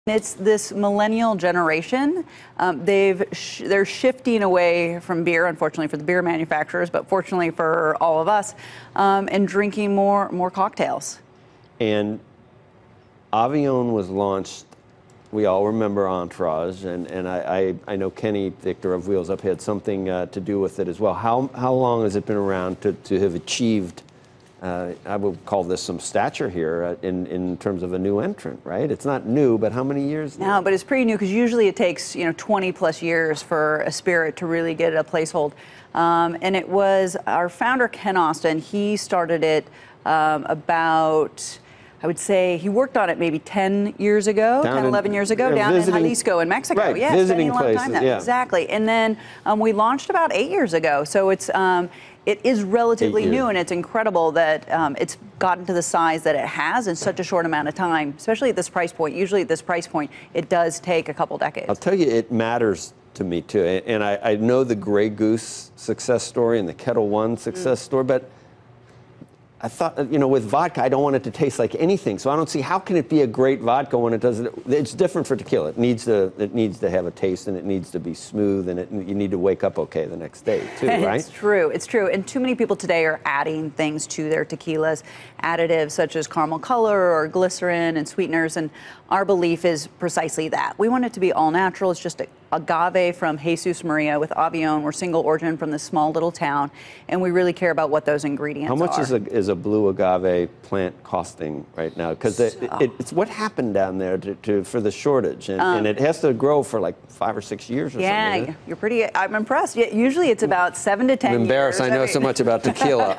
It's this millennial generation. They're shifting away from beer, unfortunately for the beer manufacturers, but fortunately for all of us, and drinking more cocktails. And Avion was launched. We all remember Entourage, and I know Kenny Victor of Wheels Up had something to do with it as well. How long has it been around to have achieved? I would call this some stature here in terms of a new entrant, right? It's not new, but how many years now? No, but it's pretty new because usually it takes 20 plus years for a spirit to really get a placehold. And it was our founder Ken Austin. He started it about, I would say, he worked on it maybe 10 years ago, 11 years ago, down in Jalisco in Mexico. Right, yeah, visiting spending a long time places, there. Exactly. And then we launched about 8 years ago. So it is relatively new, and it's incredible that it's gotten to the size that it has in such a short amount of time, especially at this price point. Usually at this price point, it does take a couple decades. I'll tell you, it matters to me too. And I know the Grey Goose success story and the Kettle One success story, but I thought, with vodka, I don't want it to taste like anything. So I don't see how can it be a great vodka when it doesn't. It's different for tequila. It needs to have a taste, and it needs to be smooth, and you need to wake up okay the next day too, right? It's true. It's true. And too many people today are adding things to their tequilas, additives such as caramel color or glycerin and sweeteners. And our belief is precisely that. We want it to be all natural. It's just agave from Jesus Maria with Avion. We're single origin from this small little town, and we really care about what those ingredients are. How much is a blue agave plant costing right now? Because it's what happened down there for the shortage, and it has to grow for like 5 or 6 years or something. Yeah, you're pretty. I'm impressed. Usually it's about 7 to 10 I'm embarrassed. years. I know so much about tequila.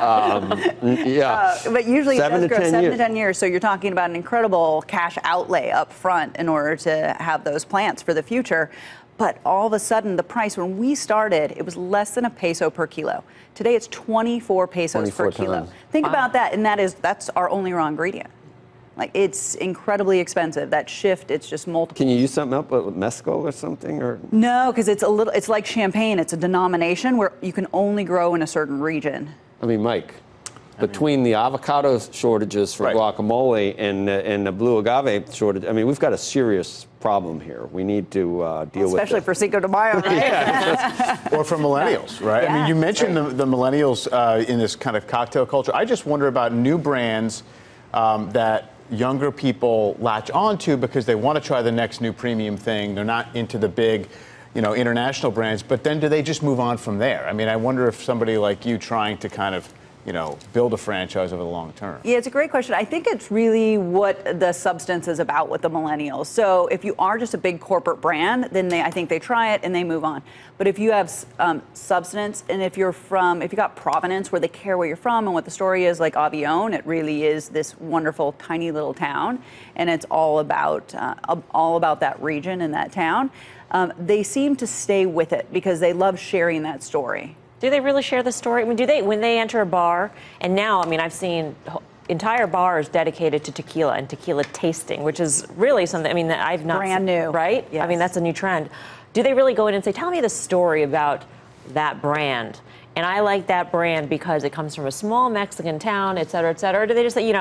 But usually 7 it does grow 7 years. to 10 years. So you're talking about an incredible cash outlay up front in order to have those plants for the future. But all of a sudden, the price, when we started, it was less than a peso per kilo. Today, it's 24 pesos per kilo. Think about that, and that's our only raw ingredient. Like, it's incredibly expensive. That shift, it's just multiple. Can you use something else, with mezcal or something, or? No, because it's like champagne. It's a denomination where you can only grow in a certain region. I mean, Mike, between the avocado shortages for guacamole and the blue agave shortage, I mean, we've got a serious problem here. We need to deal with it. Especially for Cinco de Mayo, right? Yeah. Or for millennials, right? Yeah, I mean, you mentioned the millennials in this kind of cocktail culture. I just wonder about new brands that younger people latch onto because they want to try the next new premium thing. They're not into the big, international brands. But then do they just move on from there? I mean, I wonder if somebody like you trying to kind of build a franchise over the long term? Yeah, it's a great question. I think it's really what the substance is about with the millennials. So if you are just a big corporate brand, then I think they try it and they move on. But if you have substance, and if you got provenance where they care where you're from and what the story is, like Avion, it really is this wonderful tiny little town, and it's all about that region and that town. They seem to stay with it because they love sharing that story. Do they really share the story? I mean, when they enter a bar, and now, I mean, I've seen entire bars dedicated to tequila and tequila tasting, which is really something, I mean, that I've not brand new, right? Yes. I mean, that's a new trend. Do they really go in and say, tell me the story about that brand? And I like that brand because it comes from a small Mexican town, et cetera, et cetera. Or do they just say,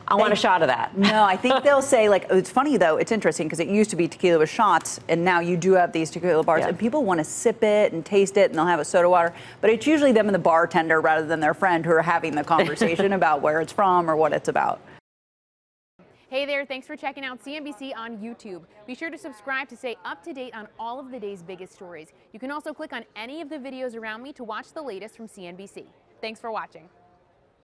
I want a shot of that? No, I think they'll say, like, it's funny though, it's interesting because it used to be tequila with shots, and now you do have these tequila bars, and people want to sip it and taste it, and they'll have a soda water, but it's usually them and the bartender rather than their friend who are having the conversation about where it's from or what it's about. Hey there, thanks for checking out CNBC on YouTube. Be sure to subscribe to stay up to date on all of the day's biggest stories. You can also click on any of the videos around me to watch the latest from CNBC. Thanks for watching.